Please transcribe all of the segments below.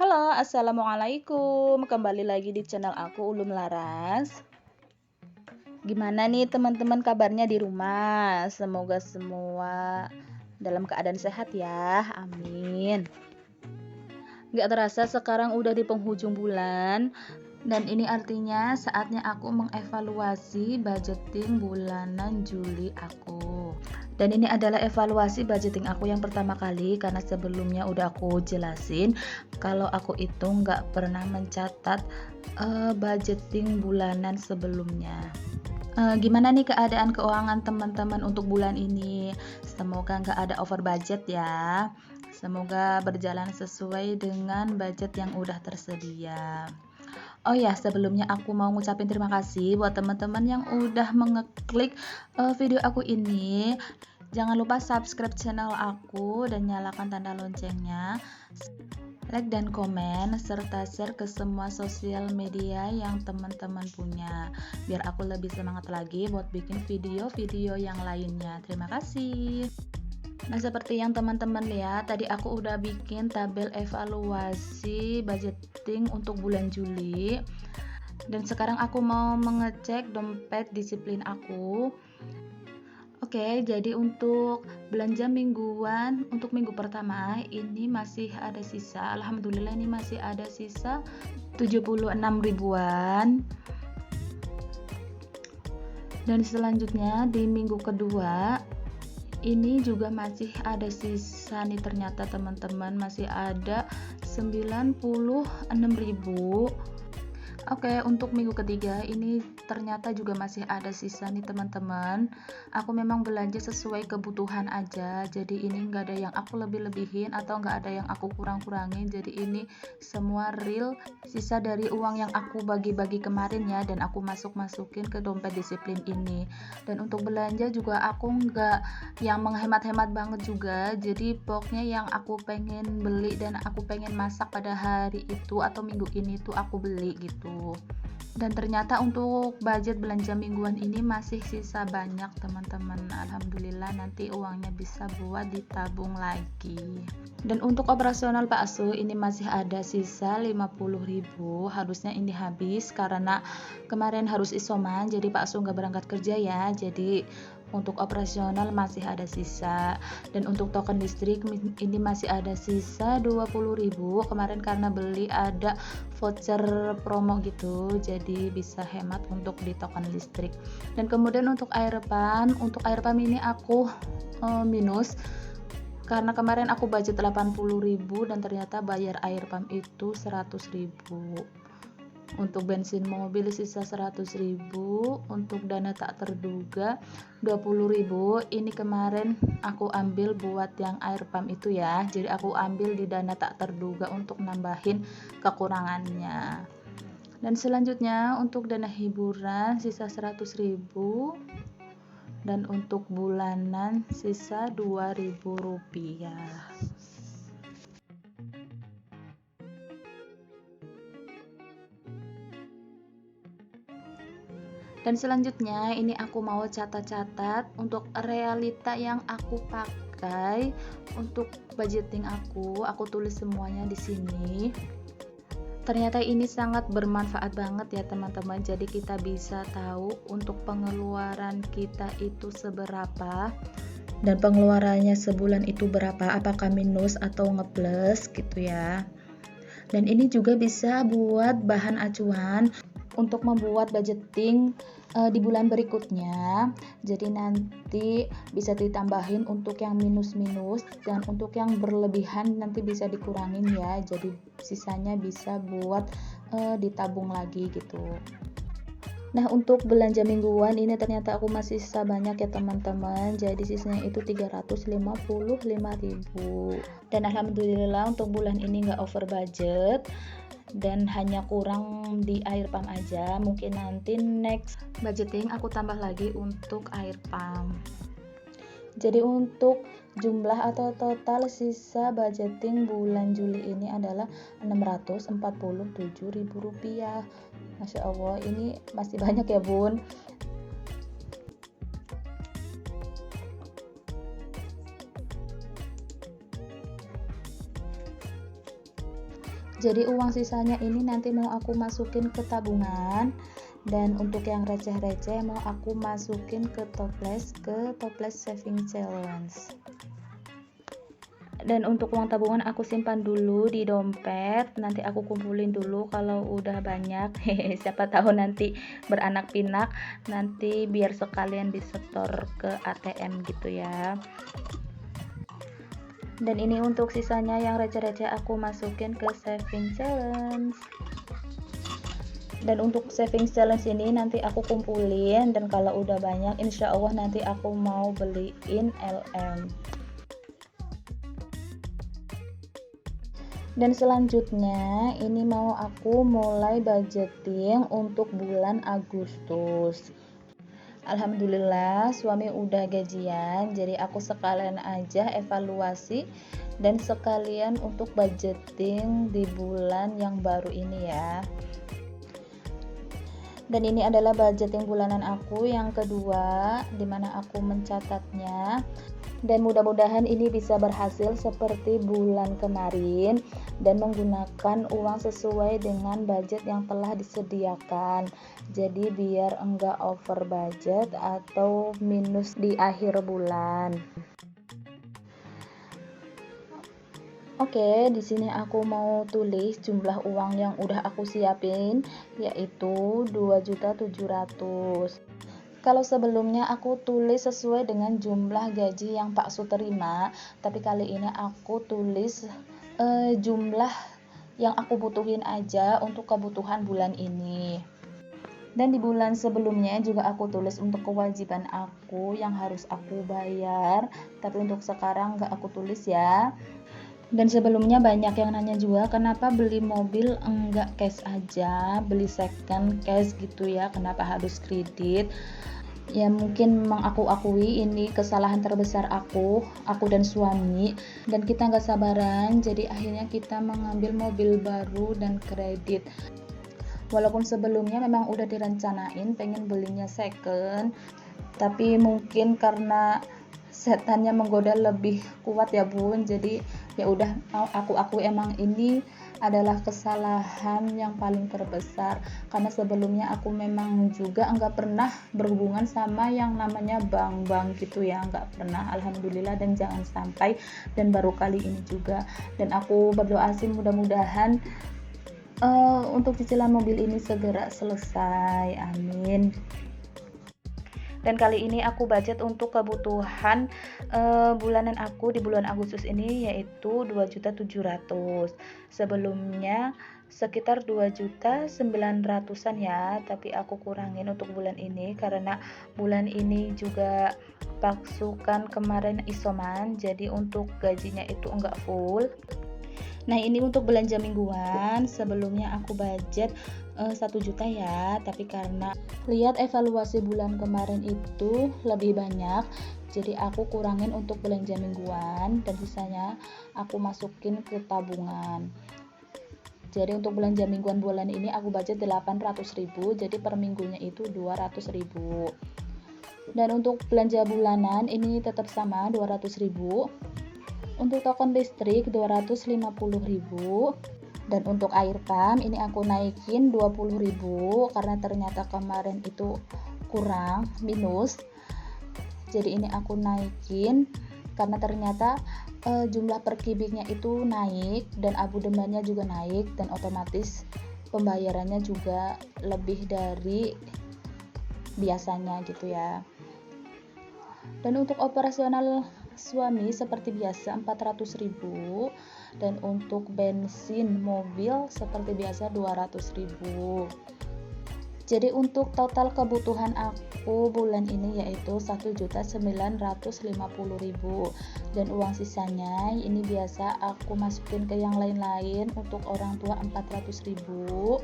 Halo, assalamualaikum. Kembali lagi di channel aku Ulum Laras. Gimana nih teman-teman kabarnya di rumah? Semoga semua dalam keadaan sehat ya. Amin. Gak terasa sekarang udah di penghujung bulan. Dan ini artinya saatnya aku mengevaluasi budgeting bulanan Juli aku. Dan ini adalah evaluasi budgeting aku yang pertama kali, karena sebelumnya udah aku jelasin kalau aku itu nggak pernah mencatat budgeting bulanan sebelumnya. Gimana nih keadaan keuangan teman-teman untuk bulan ini? Semoga nggak ada over budget ya. Semoga berjalan sesuai dengan budget yang udah tersedia. Oh ya, sebelumnya aku mau ngucapin terima kasih buat teman-teman yang udah mengeklik video aku ini. Jangan lupa subscribe channel aku dan nyalakan tanda loncengnya, like dan komen, serta share ke semua sosial media yang teman-teman punya, biar aku lebih semangat lagi buat bikin video-video yang lainnya. Terima kasih. Nah, seperti yang teman-teman lihat, tadi aku udah bikin tabel evaluasi budgeting untuk bulan Juli. Dan sekarang aku mau mengecek dompet disiplin aku. Oke, jadi untuk belanja mingguan, untuk minggu pertama ini masih ada sisa. Alhamdulillah ini masih ada sisa 76 ribuan. Dan selanjutnya di minggu kedua ini juga masih ada sisa nih, ternyata teman-teman masih ada 96.000. Oke, untuk minggu ketiga ini ternyata juga masih ada sisa nih teman-teman. Aku memang belanja sesuai kebutuhan aja, jadi ini nggak ada yang aku lebih-lebihin atau nggak ada yang aku kurang-kurangin. Jadi ini semua real sisa dari uang yang aku bagi-bagi kemarin ya, dan aku masukin ke dompet disiplin ini. Dan untuk belanja juga aku nggak yang menghemat-hemat banget juga, jadi pokoknya yang aku pengen beli dan aku pengen masak pada hari itu atau minggu ini tuh aku beli gitu. Dan ternyata untuk budget belanja mingguan ini masih sisa banyak teman-teman. Alhamdulillah, nanti uangnya bisa buat ditabung lagi. Dan untuk operasional bakso ini masih ada sisa 50.000. Harusnya ini habis karena kemarin harus isoman, jadi bakso nggak berangkat kerja ya, jadi untuk operasional masih ada sisa. Dan untuk token listrik ini masih ada sisa 20.000. Kemarin karena beli ada voucher promo gitu, jadi bisa hemat untuk di token listrik. Dan kemudian untuk air pump ini aku minus karena kemarin aku budget 80.000 dan ternyata bayar air pump itu 100.000. Untuk bensin mobil sisa 100.000, untuk dana tak terduga 20.000. Ini kemarin aku ambil buat yang air pump itu ya, jadi aku ambil di dana tak terduga untuk nambahin kekurangannya. Dan selanjutnya untuk dana hiburan sisa 100.000, dan untuk bulanan sisa 2.000 rupiah. Dan selanjutnya ini aku mau catat-catat untuk realita yang aku pakai untuk budgeting aku. Aku tulis semuanya di sini. Ternyata ini sangat bermanfaat banget ya teman-teman. Jadi kita bisa tahu untuk pengeluaran kita itu seberapa dan pengeluarannya sebulan itu berapa, apakah minus atau ngeplus gitu ya. Dan ini juga bisa buat bahan acuan untuk membuat budgeting di bulan berikutnya. Jadi nanti bisa ditambahin untuk yang minus-minus, dan untuk yang berlebihan nanti bisa dikurangin ya. Jadi sisanya bisa buat ditabung lagi gitu. Nah, untuk belanja mingguan ini ternyata aku masih sisa banyak ya teman-teman. Jadi sisanya itu 355.000. Dan alhamdulillah untuk bulan ini nggak over budget dan hanya kurang di air pump aja. Mungkin nanti next budgeting aku tambah lagi untuk air pump. Jadi untuk jumlah atau total sisa budgeting bulan Juli ini adalah 647.000 rupiah. Masya Allah, ini masih banyak ya bun. Jadi uang sisanya ini nanti mau aku masukin ke tabungan, dan untuk yang receh-receh mau aku masukin ke toples saving challenge. Dan untuk uang tabungan aku simpan dulu di dompet, nanti aku kumpulin dulu kalau udah banyak. Siapa tahu nanti beranak pinak, nanti biar sekalian disetor ke ATM gitu ya. Dan ini untuk sisanya yang receh-receh aku masukin ke saving challenge. Dan untuk saving challenge ini nanti aku kumpulin, dan kalau udah banyak insya Allah nanti aku mau beliin LM. Dan selanjutnya ini mau aku mulai budgeting untuk bulan Agustus. Alhamdulillah suami udah gajian, jadi aku sekalian aja evaluasi dan sekalian untuk budgeting di bulan yang baru ini ya. Dan ini adalah budgeting bulanan aku yang kedua, dimana aku mencatatnya. Dan mudah-mudahan ini bisa berhasil seperti bulan kemarin dan menggunakan uang sesuai dengan budget yang telah disediakan. Jadi biar enggak over budget atau minus di akhir bulan. Oke, di sini aku mau tulis jumlah uang yang udah aku siapin, yaitu 2.700.000. Kalau sebelumnya aku tulis sesuai dengan jumlah gaji yang Pak Su terima, tapi kali ini aku tulis jumlah yang aku butuhin aja untuk kebutuhan bulan ini. Dan di bulan sebelumnya juga aku tulis untuk kewajiban aku yang harus aku bayar, tapi untuk sekarang nggak aku tulis ya. Dan sebelumnya banyak yang nanya juga kenapa beli mobil enggak cash aja, beli second cash gitu ya, kenapa harus kredit. Ya mungkin memang aku akui ini kesalahan terbesar aku dan suami, dan kita nggak sabaran, jadi akhirnya kita mengambil mobil baru dan kredit. Walaupun sebelumnya memang udah direncanain pengen belinya second, tapi mungkin karena setannya menggoda lebih kuat ya bun, jadi ya udah aku emang ini adalah kesalahan yang paling terbesar, karena sebelumnya aku memang juga nggak pernah berhubungan sama yang namanya bank gitu ya, nggak pernah, alhamdulillah, dan jangan sampai, dan baru kali ini juga. Dan aku berdoa sih mudah-mudahan untuk cicilan mobil ini segera selesai, amin. Dan kali ini aku budget untuk kebutuhan bulanan aku di bulan Agustus ini yaitu 2.700.000. Sebelumnya sekitar 2.900.000-an ya, tapi aku kurangin untuk bulan ini karena bulan ini juga pasukan kemarin isoman, jadi untuk gajinya itu enggak full. Nah ini untuk belanja mingguan, sebelumnya aku budget 1 juta ya, tapi karena lihat evaluasi bulan kemarin itu lebih banyak, jadi aku kurangin untuk belanja mingguan dan sisanya aku masukin ke tabungan. Jadi untuk belanja mingguan bulan ini aku budget 800.000, jadi per minggunya itu 200.000. Dan untuk belanja bulanan ini tetap sama 200.000. Untuk token listrik 250.000, dan untuk air pam ini aku naikin 20.000 karena ternyata kemarin itu kurang minus, jadi ini aku naikin karena ternyata jumlah per kubiknya itu naik dan abodemennya juga naik, dan otomatis pembayarannya juga lebih dari biasanya gitu ya. Dan untuk operasional suami seperti biasa 400.000, dan untuk bensin mobil seperti biasa 200.000. Jadi untuk total kebutuhan aku bulan ini yaitu 1.950.000, dan uang sisanya ini biasa aku masukin ke yang lain-lain untuk orang tua 400.000,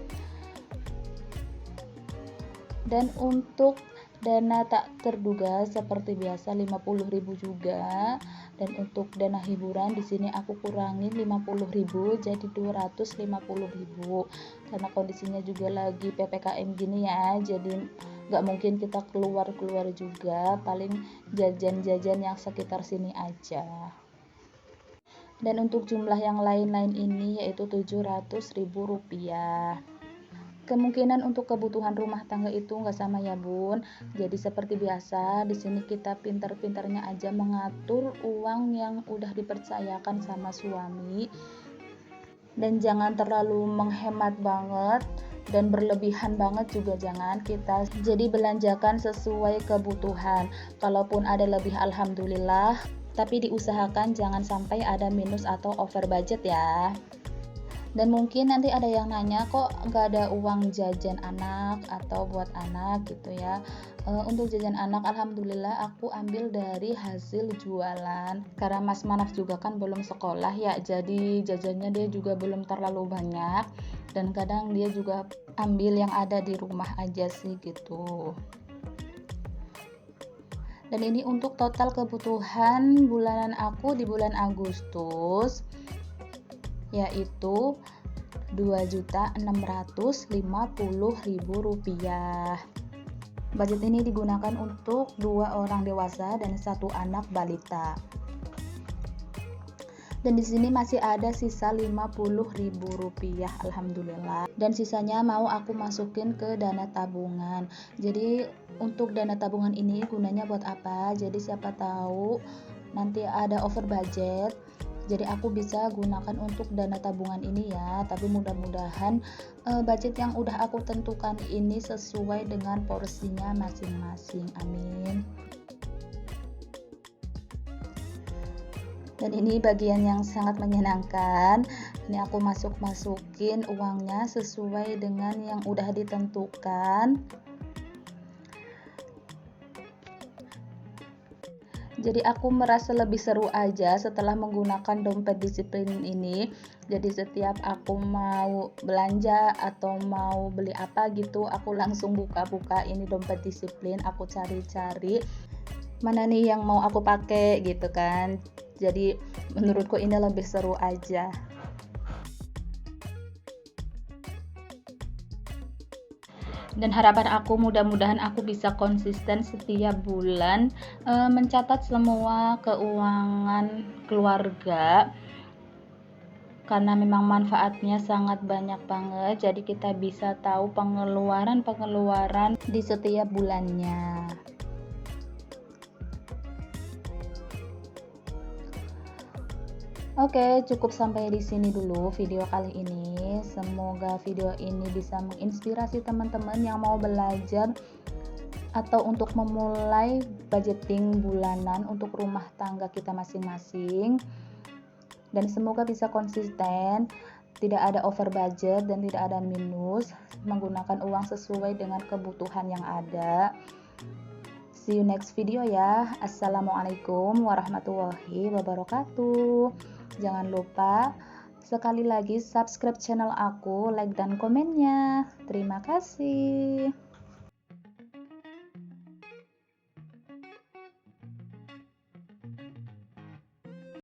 dan untuk dana tak terduga seperti biasa 50.000 juga, dan untuk dana hiburan di sini aku kurangin 50.000 jadi 250.000 karena kondisinya juga lagi PPKM gini ya, jadi nggak mungkin kita keluar juga, paling jajan-jajan yang sekitar sini aja. Dan untuk jumlah yang lain-lain ini yaitu Rp700.000. Kemungkinan untuk kebutuhan rumah tangga itu nggak sama ya bun. Jadi seperti biasa di sini kita pintar-pintarnya aja mengatur uang yang udah dipercayakan sama suami. Dan jangan terlalu menghemat banget dan berlebihan banget juga jangan. Kita jadi belanjakan sesuai kebutuhan. Kalaupun ada lebih alhamdulillah, tapi diusahakan jangan sampai ada minus atau over budget ya. Dan mungkin nanti ada yang nanya kok nggak ada uang jajan anak atau buat anak gitu ya. Untuk jajan anak alhamdulillah aku ambil dari hasil jualan, karena Mas Manaf juga kan belum sekolah ya, jadi jajannya dia juga belum terlalu banyak, dan kadang dia juga ambil yang ada di rumah aja sih gitu. Dan ini untuk total kebutuhan bulanan aku di bulan Agustus yaitu Rp2.650.000. Budget ini digunakan untuk 2 orang dewasa dan 1 anak balita. Dan di sini masih ada sisa Rp50.000, alhamdulillah. Dan sisanya mau aku masukin ke dana tabungan. Jadi untuk dana tabungan ini gunanya buat apa? Jadi siapa tahu nanti ada over budget, jadi aku bisa gunakan untuk dana tabungan ini ya. Tapi mudah-mudahan budget yang udah aku tentukan ini sesuai dengan porsinya masing-masing, amin. Dan ini bagian yang sangat menyenangkan. Ini aku masukin uangnya sesuai dengan yang udah ditentukan. Jadi aku merasa lebih seru aja setelah menggunakan dompet disiplin ini. Jadi setiap aku mau belanja atau mau beli apa gitu, aku langsung buka-buka ini dompet disiplin, aku cari-cari mana nih yang mau aku pakai gitu kan. Jadi menurutku ini lebih seru aja. Dan harapan aku mudah-mudahan aku bisa konsisten setiap bulan mencatat semua keuangan keluarga, karena memang manfaatnya sangat banyak banget. Jadi kita bisa tahu pengeluaran di setiap bulannya. Oke, cukup sampai di sini dulu video kali ini. Semoga video ini bisa menginspirasi teman-teman yang mau belajar atau untuk memulai budgeting bulanan untuk rumah tangga kita masing-masing. Dan semoga bisa konsisten, tidak ada over budget dan tidak ada minus, menggunakan uang sesuai dengan kebutuhan yang ada. See you next video ya. Assalamualaikum warahmatullahi wabarakatuh. Jangan lupa sekali lagi subscribe channel aku, like dan komennya. Terima kasih.